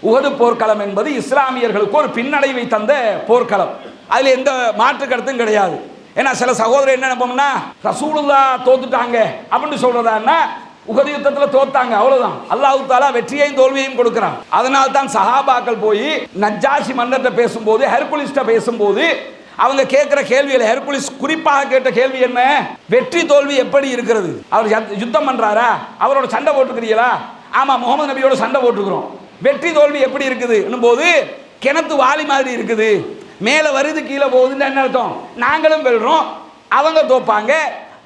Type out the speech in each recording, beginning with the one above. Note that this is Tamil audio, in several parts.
உஹது போர்க்களம் என்பது இஸ்லாமியர்களுக்கு ஒரு பின்னடைவை தந்த போர்க்களம். அதில் எந்த மாற்று கருத்தும் கிடையாது. ஏன்னா சில சகோதரர் என்ன நினைப்போம்னா, ரசூலுல்லாஹ் தோத்துட்டாங்க அப்படின்னு சொல்றதா, உஹது யுத்தத்தில் தோத்தாங்க அவ்வளவுதான். அல்லாஹ் தஆலா வெற்றியையும் தோல்வியையும் கொடுக்கிறான். அதனால தான் சஹாபாக்கள் போய் நஜ்ஜாஷி மன்னர்கிட்ட பேசும்போது, ஹெர்குலிஸ்ட பேசும்போது அவங்க கேட்கிற கேள்வியில் ஹெர்குலிஸ் குறிப்பாக கேட்ட கேள்வி என்ன, வெற்றி தோல்வி எப்படி இருக்கிறது? அவர் யுத்தம் பண்றாரா? அவரோட சண்டை போட்டுக்கிறீங்களா? ஆமா, முகமது நபியோட சண்டை போட்டுக்கிறோம். வெற்றி தோல்வி எப்படி இருக்குது போது, கிணத்து வாளி மாதிரி இருக்குது, மேலே வருது கீழே போகுதுன்னு என்ன அர்த்தம்? நாங்களும் வெல்றோம், அவங்க தோப்பாங்க,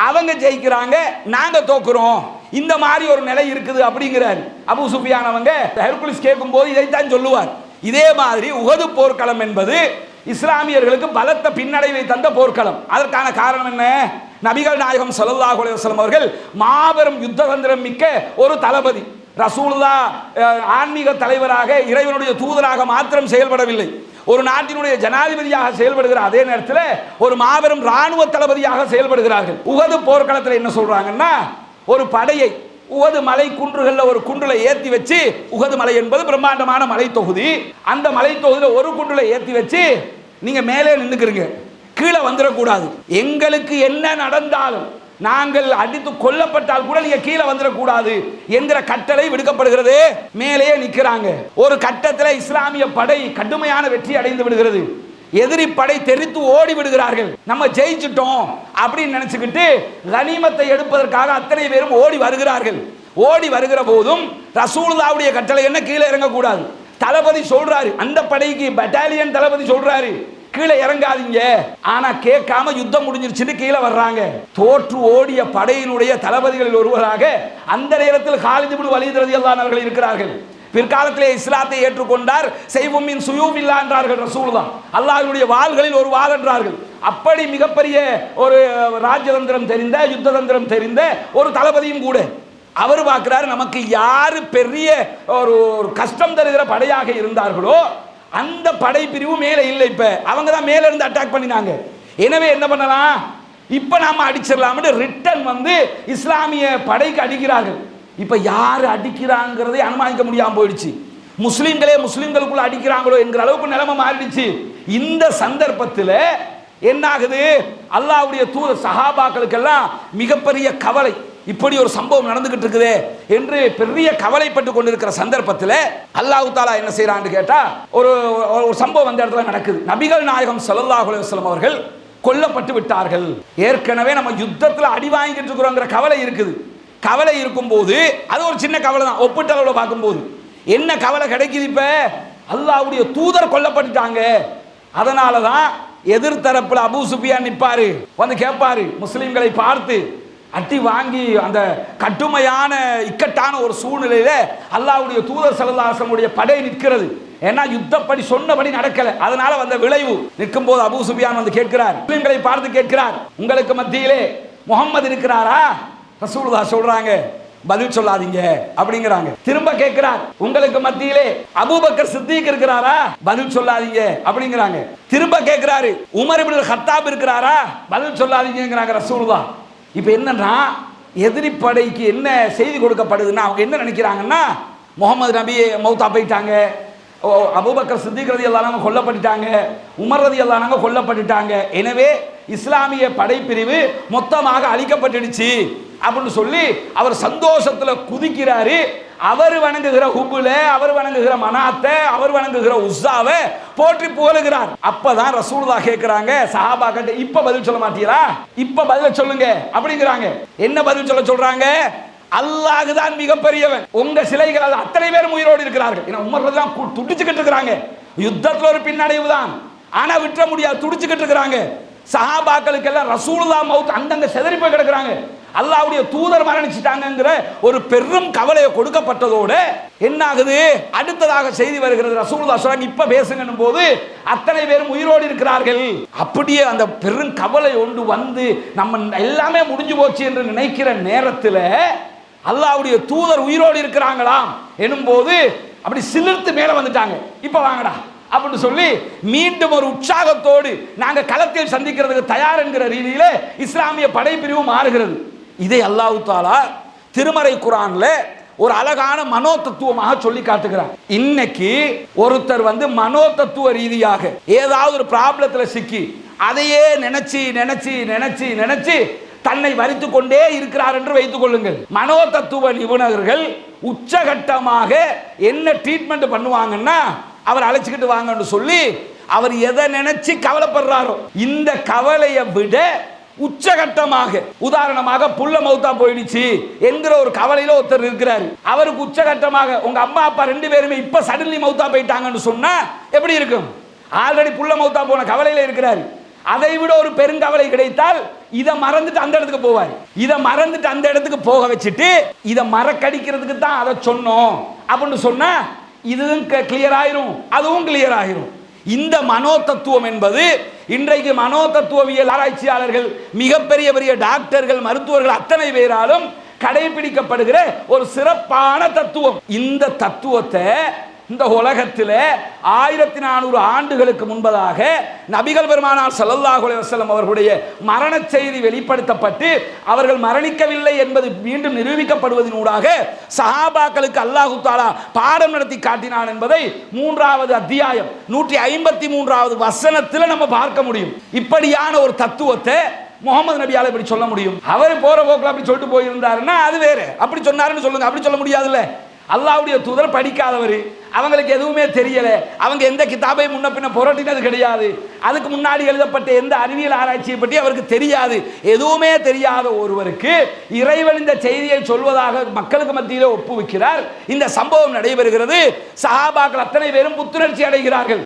அவங்க ஜெயிக்கிறாங்க, நாங்க தோக்குறோம், இந்த மாதிரி ஒரு நிலை இருக்குது அப்படிங்கிறார் அபூ சுஃபியான். அவங்க ஹெர்குலிஸ் கேட்கும் போது இதைத்தான் சொல்லுவார். இதே மாதிரி உஹது போர்க்களம் என்பது இஸ்லாமியர்களுக்கு பலத்த பின்னடைவை தந்த போர்க்களம். அதற்கான காரணம் என்ன? நபிகள் நாயகம் ஸல்லல்லாஹு அலைஹி வஸல்லம் அவர்கள் மாபெரும் யுத்த தந்திரம் மிக்க ஒரு தளபதி. ரசூலுல்லாஹ் ஆன்மீக தலைவராக, இறைவனுடைய தூதராக மாத்திரம் செயல்படவில்லை, ஒரு நாட்டினுடைய ஜனாதிபதியாக செயல்படுகிற அதே நேரத்தில் ஒரு மாபெரும் ராணுவ தளபதியாக செயல்படுகிறார்கள். உஹது போர்க்களத்தில் என்ன சொல்றாங்கன்னா, ஒரு படையை உஹது மலை குன்றுகளில் ஒரு குன்றுல ஏற்றி வச்சு, உஹது மலை என்பது பிரம்மாண்டமான மலை தொகுதி, அந்த மலை தொகுதியில் ஒரு குன்றுல ஏற்றி வச்சு நீங்க மேலே நின்றுக்கிறீங்க, கீழே வந்துடக்கூடாது, எங்களுக்கு என்ன நடந்தாலும் நாங்கள் அடித்து கொல்லப்பட்டால் கூட நீங்க கீழே வந்துடக்கூடாது என்கிற கட்டளை விடுக்கப்படுகிறது. மேலேயே நிற்கிறாங்க. ஒரு கட்டத்தில் இஸ்லாமிய படை கடுமையான வெற்றி அடைந்து விடுகிறது. எதிரி படை தெரித்து ஓடி விடுகிறார்கள். நம்ம ஜெயிச்சிட்டோம் அப்படின்னு நினைச்சுக்கிட்டு கனிமத்தை எடுப்பதற்காக அத்தனை பேரும் ஓடி வருகிறார்கள். ஓடி வருகிற போதும் ரசூலுல்லாஹ்வுடைய கட்டளை என்ன, கீழே இறங்கக்கூடாது. தளபதி சொல்றாரு, அந்த படைக்கு பட்டாலியன் தளபதி சொல்றாரு, கீழே இறங்காதீங்க. ஆனா கேட்காம யுத்தம் முடிஞ்சிருச்சுன்னு கீழே வர்றாங்க. தோற்று ஓடிய படையினுடைய தளபதிகளில் ஒருவராக அந்த நேரத்தில் காலித் இப்னு வலீத் ரலியல்லாஹு அன்ஹு இருக்கிறார்கள். பிற்காலத்திலே இஸ்லாத்தை ஏற்றுக்கொண்டார். செய்வும் மின் சுயூபில்லா என்றார்கள் ரசூலுல்லாஹ், அல்லாஹ்வுடைய வாள்களில் ஒரு வாள் என்றார்கள். அப்படி மிகப்பெரிய ஒரு ராஜதந்திரம் தெரிந்த, யுத்த தந்திரம் தெரிந்த ஒரு தளபதியும் கூட. அவர் பார்க்கிறார், நமக்கு யாரு பெரிய ஒரு கஷ்டம் தருகிற படையாக இருந்தார்களோ அந்த படை பிரிவு மேலே இல்லை, இப்ப அவங்க தான் மேல இருந்து அட்டாக் பண்ணினாங்க. எனவே என்ன பண்ணலாம், இப்ப நாம அடிச்சிடலாம்னு ரிட்டன் வந்து இஸ்லாமிய படைக்கு அடிக்கிறார்கள். இப்ப யாரு அடிக்கிறாங்கிறதை அனுமானிக்க முடியாம போயிடுச்சு. முஸ்லிம்களே முஸ்லிம்களுக்குள்ள அடிக்கிறாங்களோ என்கிற அளவுக்கு நிலைமை மாறிடுச்சு. இந்த சந்தர்ப்பத்தில் என்ன ஆகுது, அல்லாஹ்வுடைய தூதர் சஹாபாக்களுக்கெல்லாம் மிகப்பெரிய கவலை, இப்படி ஒரு சம்பவம் நடந்துகிட்டு இருக்குது என்று பெரிய கவலைப்பட்டு கொண்டிருக்கிற சந்தர்ப்பத்தில் அல்லாஹ் தஆலா என்ன செய்யறான்னு கேட்டா, ஒரு சம்பவம் அந்த இடத்துல நடக்குது. நபிகள் நாயகம் ஸல்லல்லாஹு அலைஹி வஸல்லம் அவர்கள் கொல்லப்பட்டு விட்டார்கள். ஏற்கனவே நம்ம யுத்தத்தில் அடி வாங்கிட்டு இருக்கிறோங்கிற கவலை இருக்குது. கவலை இருக்கும் போது அது ஒரு சின்ன கவலை தான், ஒப்பிட்டளவுல பார்க்கும்போது என்ன கவலை கிடைக்குது, இப்ப அல்லாஹ்வுடைய தூதர் கொல்லப்பட்டுட்டாங்க. அதனால தான் எதிர்த்தரப்புல அபூ சுஃபியான் நிற்பாரு, வந்து கேட்பாரு, முஸ்லிம்களை பார்த்து அட்டி வாங்கி அந்த கடுமையான இக்கட்டான ஒரு சூழ்நிலையில அல்லாஹ்வுடைய தூதர் ஸல்லல்லாஹு அலைஹி வஸல்லம் படை நிற்கிறது. ஏன்னா யுத்தப்படி சொன்னபடி நடக்கல, அதனால வந்த விளைவு. நிற்கும் போது அபூ சுஃபியான் வந்து கேட்கிறார், முஸ்லிம்களை பார்த்து கேட்கிறார், உங்களுக்கு மத்தியிலே முஹம்மது இருக்கிறாரா? ரசூலுல்லாஹ் சொல்றாங்க, பதில் சொல்லாதீங்க அப்படிங்கிறாங்க. திரும்ப கேட்கிறார், உங்களுக்கு மத்தியிலே அபூபக்கர் சித்திக் இருக்கிறாரா? பதில் சொல்லாதீங்க அப்படிங்கிறாங்க. திரும்ப கேட்கிறாரு, உமர் இப்னு கத்தாப் இருக்கிறாரா? பதில் சொல்லாதீங்கிறாங்க ரசூலுல்லாஹ். இப்ப என்னன்னா, எதிரி படைக்கு என்ன செய்தி கொடுக்கப்படுதுன்னா, அவங்க என்ன நினைக்கிறாங்கன்னா, முகமது நபி மௌத்தா போயிட்டாங்க, அபூபக்கர் சித்திக் ரலியல்லாஹு அன்ஹு கொல்லப்பட்டுட்டாங்க, உமர் ரலியல்லாஹு அன்ஹு கொல்லப்பட்டுட்டாங்க, எனவே இஸ்லாமிய படைப்பிரிவு மொத்தமாக அழிக்கப்பட்டுடுச்சு அப்படின்னு சொல்லி அவர் சந்தோஷத்துல குதிக்கிறாரு. அவர் வணங்குகிற ஹுபுல, அவர் வணங்குகிற மனாத்தை, அவர் வணங்குகிற உஸ்ஸாவை போற்றி புகழுகிறார். அப்பதான் ரசூலுல்லாஹ் கேட்கிறாங்க சஹாபாக்கிட்ட, இப்ப பதில் சொல்ல மாட்டீங்களா? இப்ப பதில சொல்லுங்க அப்படிங்கிறாங்க. என்ன பதில் சொல்றாங்க? அல்லாஹ் தான் மிகப்பெரியவன், உங்க சிலைகள் அத்தனை பேரும் உயிரோடு இருக்கிறார்கள். உமர் தான் துடிச்சுக்கிட்டு இருக்கிறாங்க. யுத்தத்தில் ஒரு பின்னடைவு தான், ஆனா விட்டுற முடியாது, துடிச்சுக்கிட்டு இருக்கிறாங்க. சஹாபாக்களுக்கு எல்லாம் ரசூலுல்லாஹ் மவுத் அங்கங்க சிதறி போய் கிடக்குறாங்க. அல்லாஹ்வுடைய தூதர் மரணிச்சிட்டாங்கிற ஒரு பெரும் கவலையை கொடுக்கப்பட்டதோடு என்ன ஆகுது, அடுத்ததாக செய்தி வருகிறது. ரசூலுல்லாஹ் சொல்றாங்க, இப்ப பேசுங்கன்னும் போது அத்தனை பேரும் உயிரோடு இருக்கிறார்கள். அப்படியே அந்த பெரும் கவலை ஒன்று வந்து நம்ம எல்லாமே முடிஞ்சு போச்சு என்று நினைக்கிற நேரத்தில் அல்லாஹ்வுடைய தூதர் உயிரோடு இருக்கிறாங்களாம் எனும் போது அப்படி சிலிர்த்து மேல வந்துட்டாங்க. இப்ப வாங்கடா அப்படின்னு சொல்லி மீண்டும் ஒரு உற்சாகத்தோடு நாங்க களத்தில் சந்திக்கிறதுக்கு தயார் என்கிற ரீதியில இஸ்லாமிய படைப்பிரிவு மாறுகிறது. இதை அல்லாஹ் தஆலா திருமறை குர்ஆன்ல ஒரு அழகான மனோ தத்துவமாக சொல்லி காட்டுகிறார். இன்னைக்கு ஒருத்தர் மனோ தத்துவ ரீதியாக ஏதாவது ஒரு ப்ராப்ளத்தில் சிக்கி அதையே நினைச்சு நினைச்சு நினைச்சு நினைச்சு தன்னை வரித்துக் கொண்டே இருக்கிறார் என்று வைத்துக் கொள்ளுங்கள். மனோ தத்துவ நிபுணர்கள் உச்சகட்டமாக என்ன ட்ரீட்மெண்ட் பண்ணுவாங்கன்னா, அவர் அழைச்சிக்கிட்டு வாங்கன்னு சொல்லி அவர் எதை நினைச்சு கவலைப்படுறாரோ இந்த கவலையை விட உச்சகட்டமாக, உதாரணமாக புள்ள மௌத்தா போயிடுச்சு என்கிற ஒரு கவலையில ஒருத்தர் இருக்கிறார். அவருக்கு உச்சகட்டமாக உங்க அம்மா அப்பா 2 பேருமே இப்ப சடன்லி மௌத்தா போயிட்டாங்கன்னு சொன்னா எப்படி இருக்கும்? ஆல்ரெடி புள்ள மௌத்தா போன கவலையில இருக்கிறார். அதை விட ஒரு பெருங்கவலை கிடைத்தால் இதை மறந்துட்டு அந்த இடத்துக்கு போவார். இதை மறந்துட்டு அந்த இடத்துக்கு போக வச்சுட்டு இதை மறக்கடிக்கிறதுக்கு தான் அதை சொன்னோம் அப்படின்னு சொன்னா இதுவும் கிளியர் ஆயிரும், அதுவும் கிளியர் ஆயிரும். இந்த மனோ தத்துவம் என்பது இன்றைக்கு மனோ தத்துவவியல் ஆராய்ச்சியாளர்கள், மிகப்பெரிய பெரிய டாக்டர்கள், மருத்துவர்கள் அத்தனை பேராலும் கடைபிடிக்கப்படுகிற ஒரு சிறப்பான தத்துவம். இந்த தத்துவத்தை இந்த உலகத்தில் 1400 ஆண்டுகளுக்கு முன்பதாக நபிகள் பெருமானார் ஸல்லல்லாஹு அலைஹி வஸல்லம் அவர்களுடைய மரண செய்தி வெளிப்படுத்தப்பட்டு அவர்கள் மரணிக்கவில்லை என்பது மீண்டும் நிரூபிக்கப்படுவதனூடாக சஹாபாக்களுக்கு அல்லாஹ் தஆலா பாடம் நடத்தி காட்டினான் என்பதை 3வது அத்தியாயம் 153வது வசனத்தில் நம்ம பார்க்க முடியும். இப்படியான ஒரு தத்துவத்தை முகமது நபியால இப்படி சொல்ல முடியும்? அவர் போற போக்கில் அப்படி சொல்லிட்டு போயிருந்தாருன்னா அது வேற. அப்படி சொன்னாருன்னு சொல்லுங்க, அப்படி சொல்ல முடியாதுல்ல. அல்லாஹ்வுடைய தூதர் படிக்காதவர், அவங்களுக்கு எதுவுமே தெரியல, அவங்க எந்த கிதாபை முன்ன பின்ன புரட்டினது கிடையாது, அதுக்கு முன்னாடி எழுதப்பட்ட எந்த அறிவியல் ஆராய்ச்சியை பற்றி அவருக்கு தெரியாது. எதுவுமே தெரியாத ஒருவருக்கு இறைவன் இந்த செய்தியை சொல்வதாக மக்களுக்கு மத்தியிலே ஒப்புவிக்கிறார். இந்த சம்பவம் நடைபெறுகிறது. சஹாபாக்கள் அத்தனை பேரும் புத்துணர்ச்சி அடைகிறார்கள்.